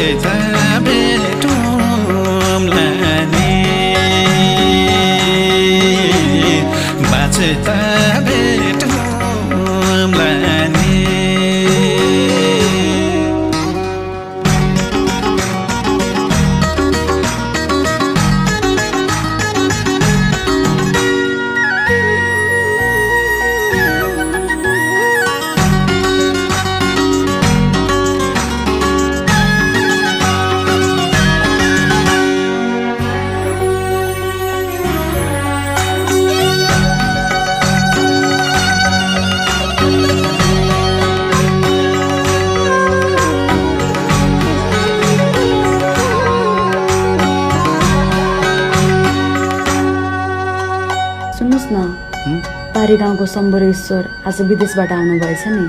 बाँचेता भेटौँला नि बाँचेता भेटौँला नि सुन्नुहोस् न पारी गाउँको शम्भरेश्वर आज विदेशबाट आउनुभएछ नि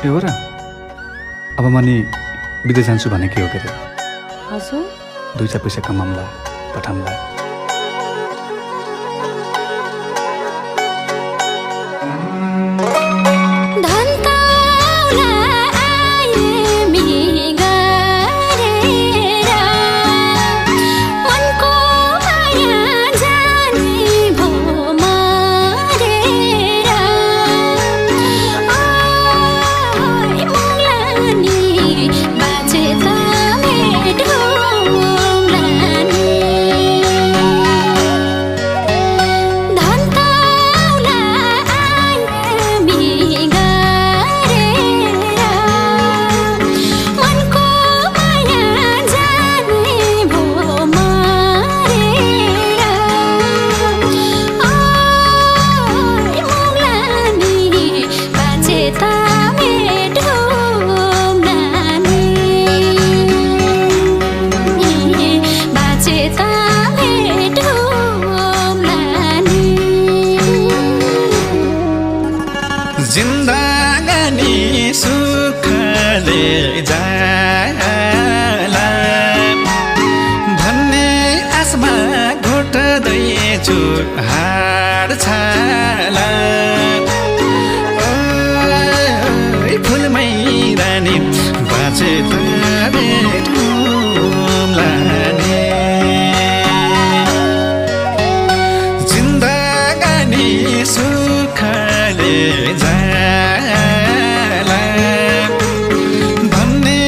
ए हो र अब म नि विदेश जान्छु भने के हो के रे हजुर 2 पैसा कमाउँला पठाउँला जिन्दगानी सुखले जाला भन्ने आसमा घोट्दैछु हाड छाला फुलमै रानी बाँचेता भेटौँला नि जिन्दगानी सुखले जाला भन्ने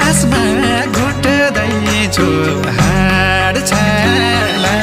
आसमा घोट्दैछु हाड छाला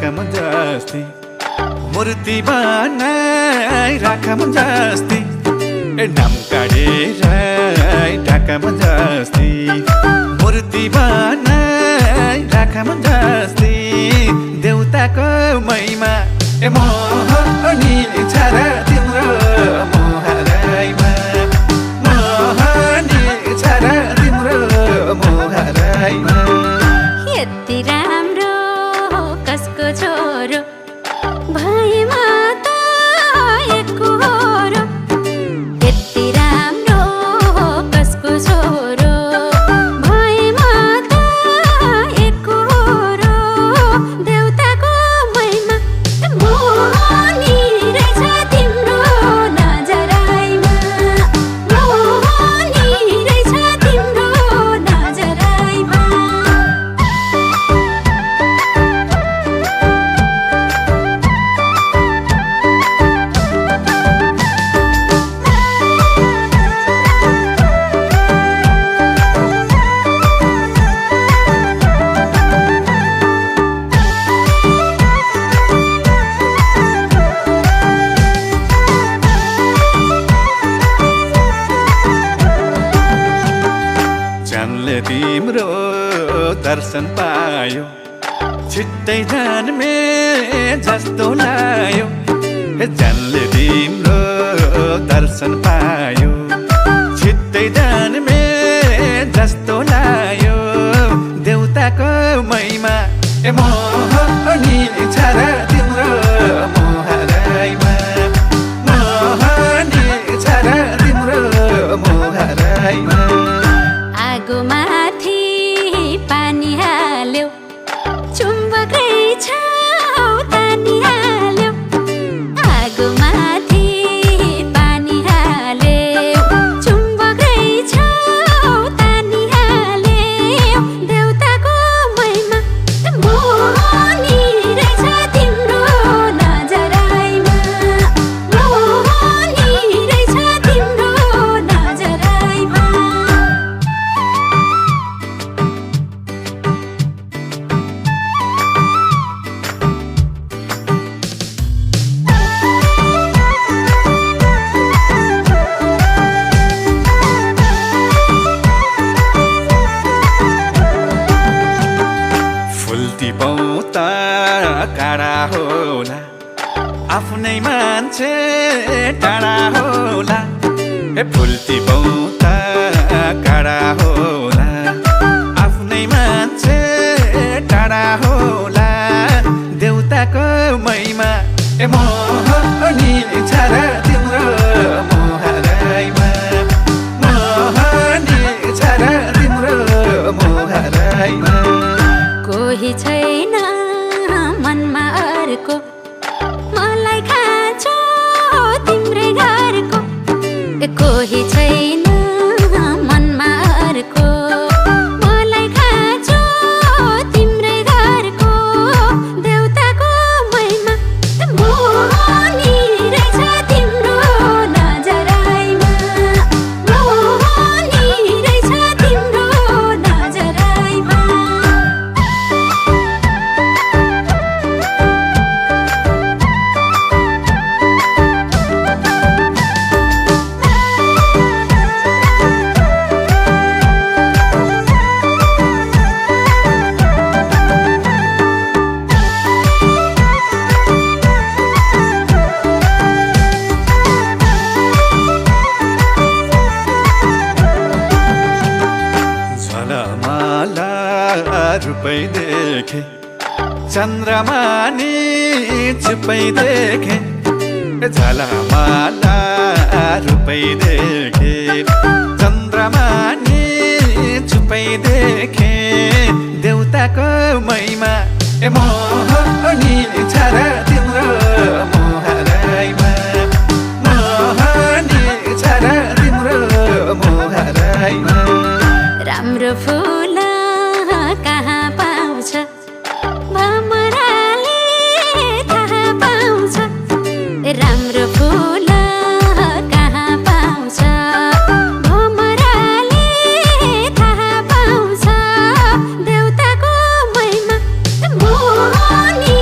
राखम जस्ती मूर्ति बनाई राखम जस्ती नाम काढेर ढाकाम जस्ती मूर्ति बनाई राखम जस्ती देउताको महिमा मोहनी छ र तिम्रो मोहराइमा मोहनी छ र तिम्रो मोहराइमा यति राम्रो कसको छोरो भएमा त एकहोरो यति राम्रो कसको छोरो भएमा त एकहोरो देउताको महिमा मोहनी रहेछ तिम्रो नजराइमा मोहनी रहेछ तिम्रो नजराइमा जानले तिम्रो दर्शन पायो छिट्टै जान्मे जस्तो लायो जानले तिम्रो दर्शन पायो छिट्टै जान्मे जस्तो लायो देउताको महिमा मोहनी छ र तिम्रो मोहराइमा मोहनी छ र तिम्रो मोहराइमा आगो माथि पानी हाल्यो चुम्बकै छाउ तानी हाल्यो आगो माथि पानी हाल्यो चुम्बकै छाउ तानी हाल्यो देउताको महिमा मोहनी रहेछ तिम्रो नजराइमा मोहनी रहेछ तिम्रो नजराइमा फुल्टी पौता काँडा होला आफ्नै मान्छे टाढा होला फुल्टी पौता काँडा होला आफ्नै मान्छे टाढा होला देउताको महिमा मोहनी छ र तिम्रो मोहराइमा मोहनी छ र तिम्रो मोहराइमा कोही छैन मनमा अर्को मलाई खाँचो तिम्रै घरको कोही छैन मनमा अर्को मलाई खाँचो तिम्रै घरको देउताको महिमा मोहनी रहेछ तिम्रो नजराइमा मोहनी रहेछ तिम्रो नजराइमा झलमाला रूपै देखे चन्द्रमा नि चुपै देखे झलमाला रूपै देखे चन्द्रमा नि चुपै देखे देउताको महिमा मोहनी छ र तिम्रो मोहराइमा मोहनी छ र तिम्रो मोहराइमा राम्रो फुल कहाँ पाउँछ भमराले थाहा पाउँछ राम्रो फुल कहाँ पाउँछ भमराले थाहा पाउँछ देउताको महिमा मोहनी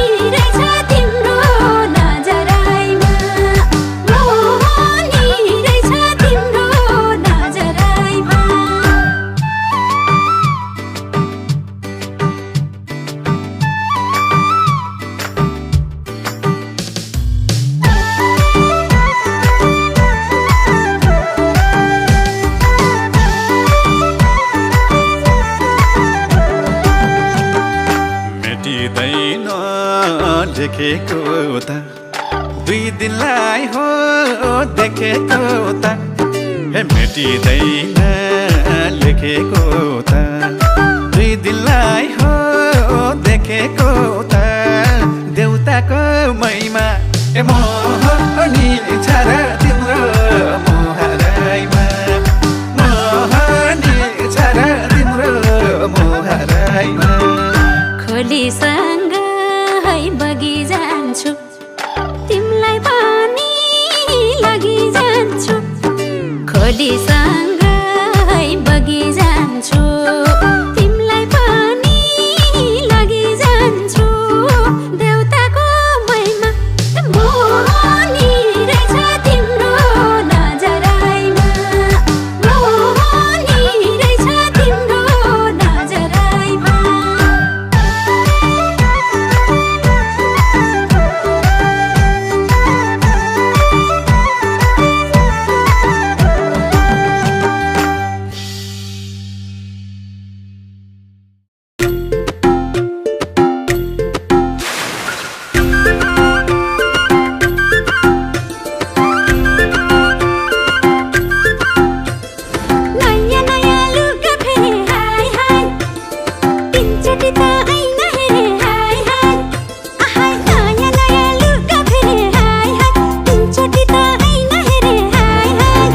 देखेको त 2 दिनलाई हो देखेको त हे मेटिँदैन लेखेको त 2 दिनलाई हो देखेको त देउताको महिमा ए मोहनी छ र तिम्रो मोहराइमा मोहनी छ र तिम्रो मोहराइमा खोलीसँग है बगी जान्छु तिमलाई पनि लगी जान्छु खोलीसँग है बगी जान्छु तिमलाई पनि लगी जान्छु देउताको महिमा मोहनी रहेछ तिम्रो नजराइमा मोहनी रहेछ तिम्रो नजराइमा नयाँ नयाँ लुगा फेरि हाय हाय तिनचोटि त ऐना हेरे हाय हाय आहाय नयाँ नयाँ लुगा फेरि हाय हाय तिनचोटि त ऐना हेरे हाय हाय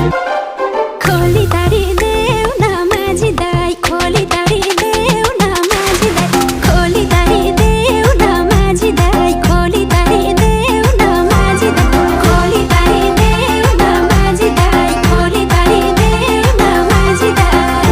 खोली तारी देऊ न माझी दाइ खोली तारी देऊ न माझी दाइ खोली तारी देऊ न माझी दाइ खोली तारी देऊ न माझी दाइ खोली तारी देऊ न माझी दाइ खोली तारी देऊ न माझी दाइ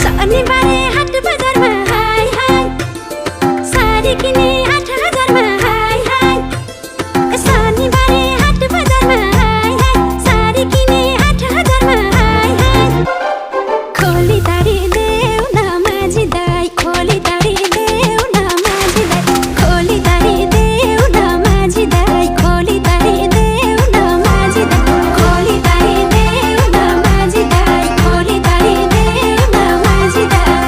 शनिबारे हाट बजारमा हाय हाय साडी किने 8,000 मा हाय हाय शनिबारे हाट बजारमा हाय हाय साडी किने 8,000 मा हाय हाय खोली तारी देऊ न माझी दाइ खोली तारी देऊ न माझी दाइ खोली तारी देऊ न माझी दाइ खोली तारी देऊ न माझी दाइ खोली तारी देऊ न माझी दाइ खोली तारी देऊ न माझी दाइ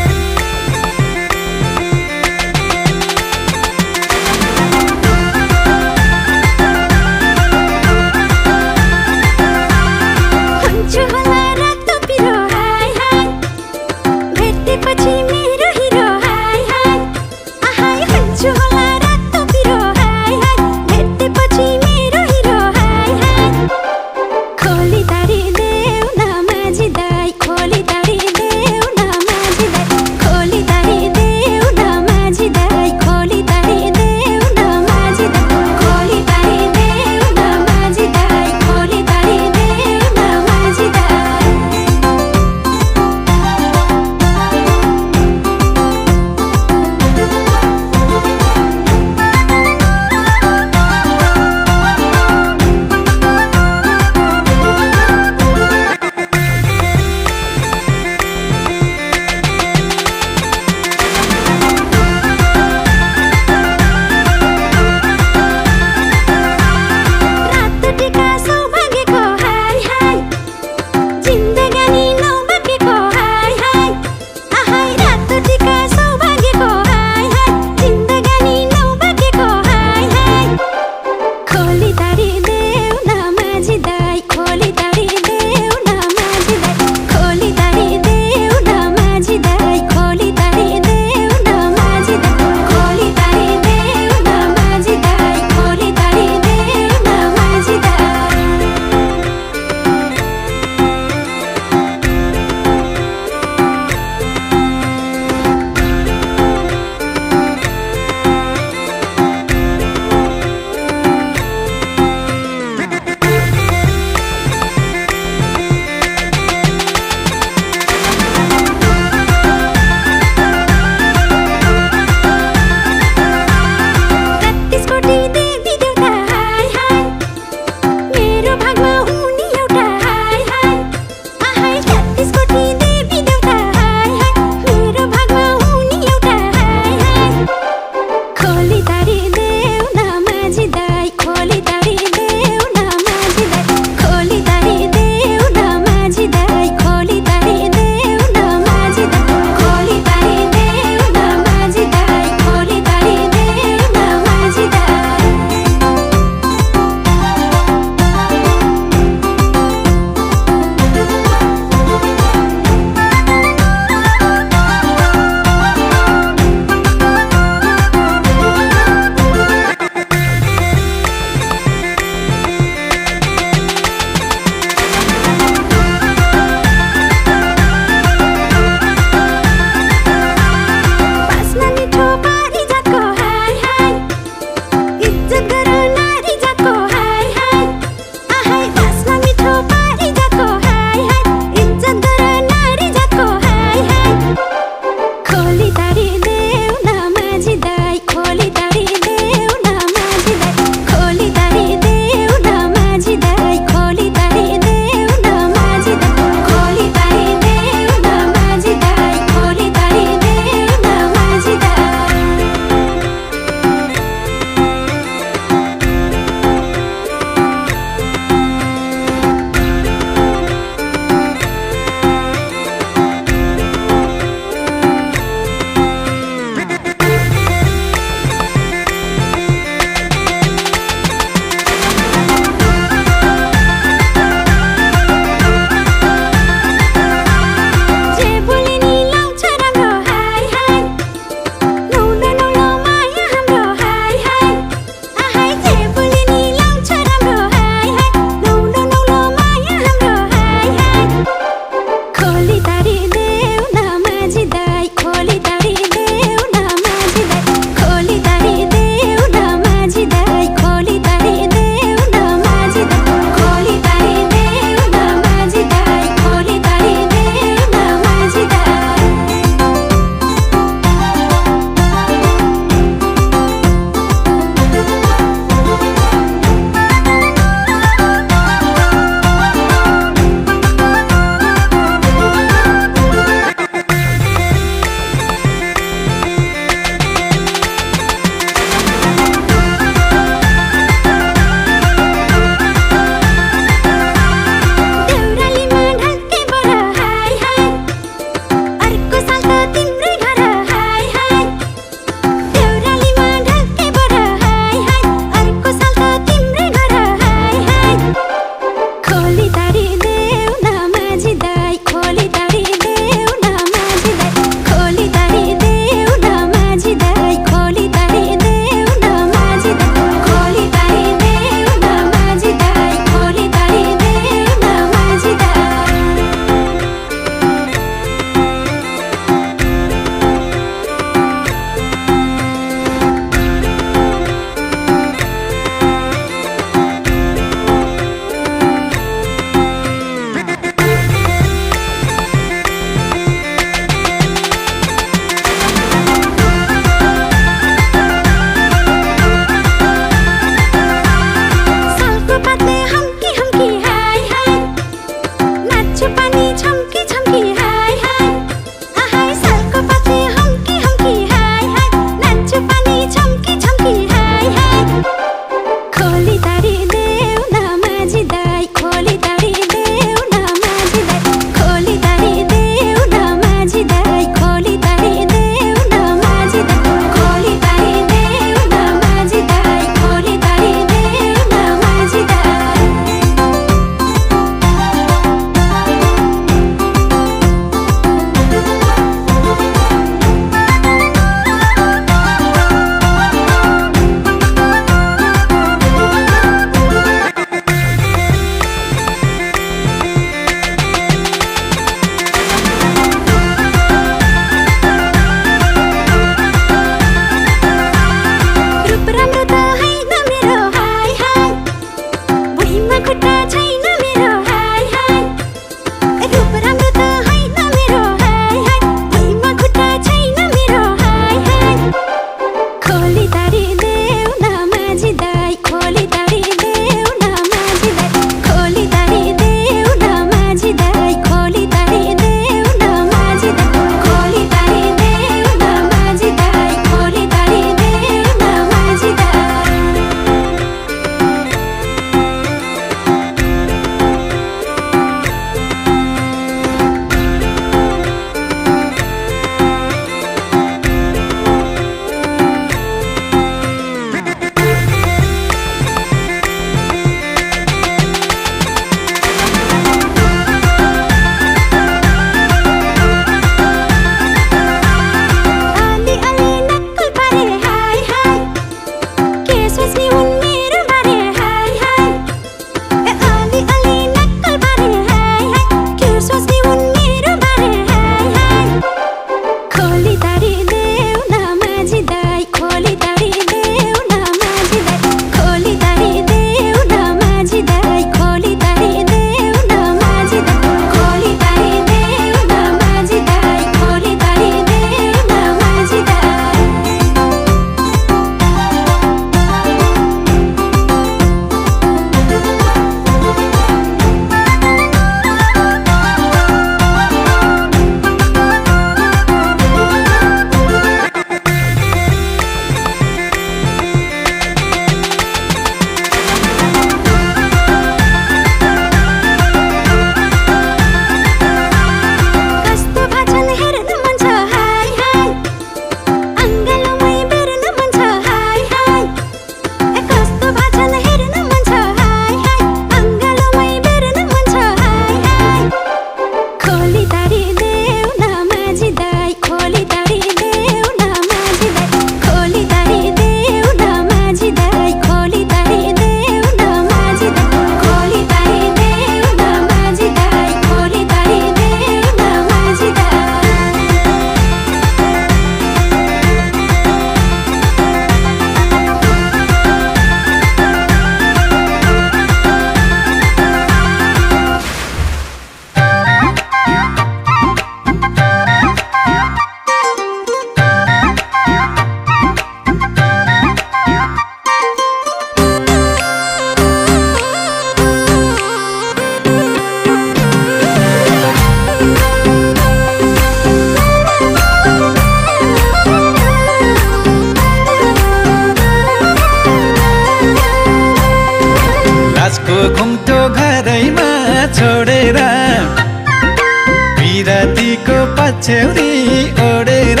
पछ्यौरी ओडेर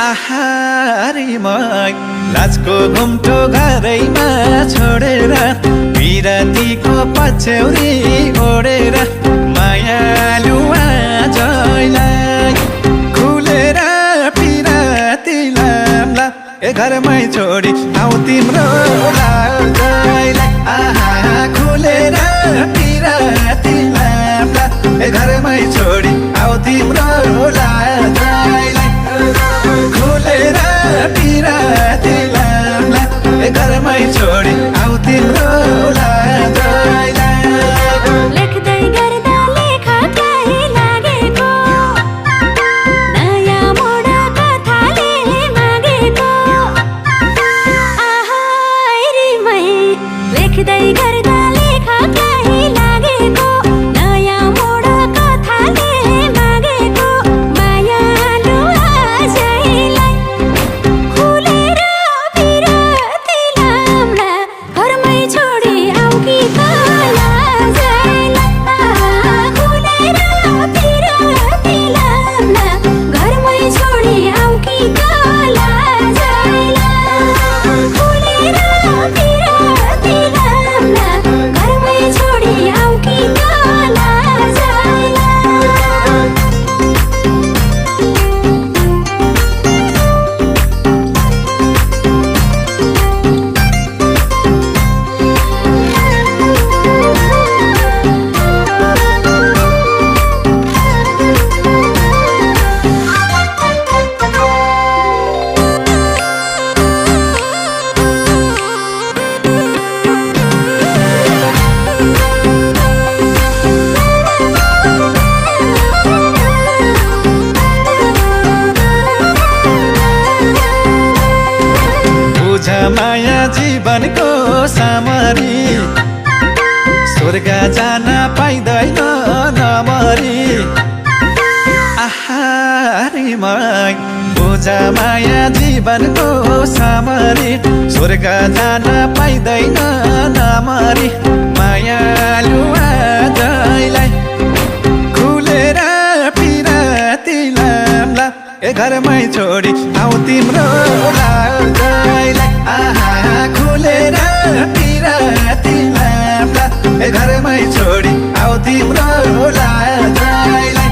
आहारीमै लाजको घुम्टो घरैमा छोडेर बिरातीको पछ्यौरी ओडेर मायालु आजैलाई खुलेर पिराती लाम्ला ए घरमै छोडी आऊ तिम्रो लाजैलाई आहा खुलेर पिराती लाम्ला ए घरमै छोडी आऊ तिम्रो लाजैलाई खुलेर पिराती लाम्ला ए घरमै छोडी आऊ तिम्रो लाजैलाई लेख्दै गर्दा लेखा काहे लागेको नयाँ मोड कथाले मागेको आहारीमै लेख्दै गर्दा लेखा काहे लागेको नयाँ मोड कथाले मागेको मायालु आजैलाई खुलेर बिराती लाम्ला घरमै छोडी आऊ कि लाजैलाई खुलेर बिराती लाम्ला घरमै छोडी आऊ कि लाजैलाई खुलेर बिराती लाम्ला घरमै छोडी आऊ कि लाजैलाई बुझ माया जीवनको सामरी स्वर्ग जान पाइँदैन नमरी आहारीमै बुझ माया जीवनको सामरी स्वर्ग जान पाइँदैन नमरी मायालु आजैलाई खुलेर पिराती लाम्ला ए घरमै छोडी आऊ तिम्रो लाजैलाई आहा खुलेर पिराती लाम्ला ए घरमै छोडी आऊ तिम्रो लाजैलाई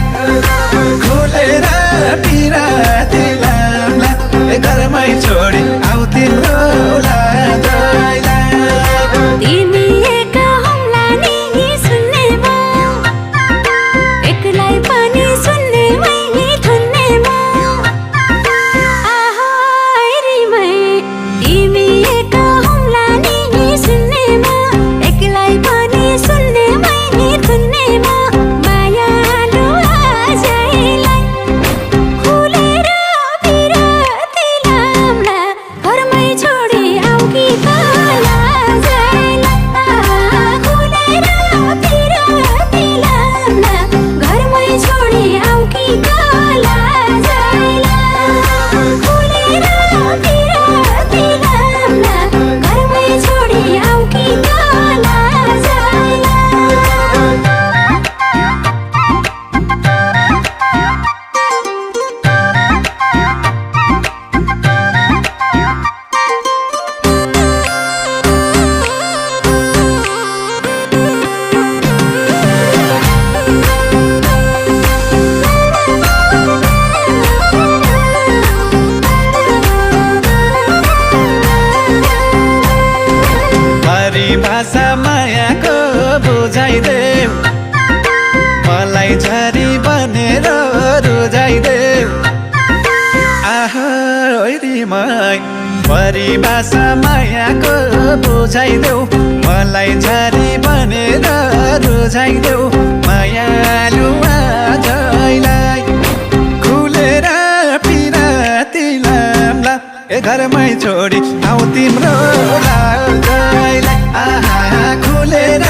खुलेर पिराती लाम्ला ए घरमै छोडी आऊ तिम्रो लाजैलाई तिमी एक हमला नि सुन्ने म एकलाई पनि सुन्ने मै थुन्ने म आहारीमै तिमी एक हमला नि सुन्ने म एकलाई पनि सुन्ने मै थुन्ने म मायालु आजैलाई खुलेर बिराती लाम्ला घरमै छोडी आऊ कि लाजैलाई खुलेर बिराती लाम्ला घरमै छोडी आऊ कि लाजैलाई खुलेर बिराती लाम्ला घरमै छोडी आऊ कि लाजैलाई परिभाषा मायाको बुझाइदेऊ मलाई झरी बनेर रुझाइदेऊ आहारीमै परिभाषा मायाको बुझाइदेऊ मलाई झरी बनेर रुझाइदेऊ मायालु आजैलाई खुलेर पिराती लाम्ला ए घरमै छोडी आऊ तिम्रो लाजैलाई आहा खुलेर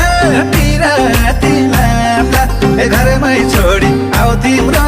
पिराती लाम्ला ए घरमै छोडी आऊ तिम्रो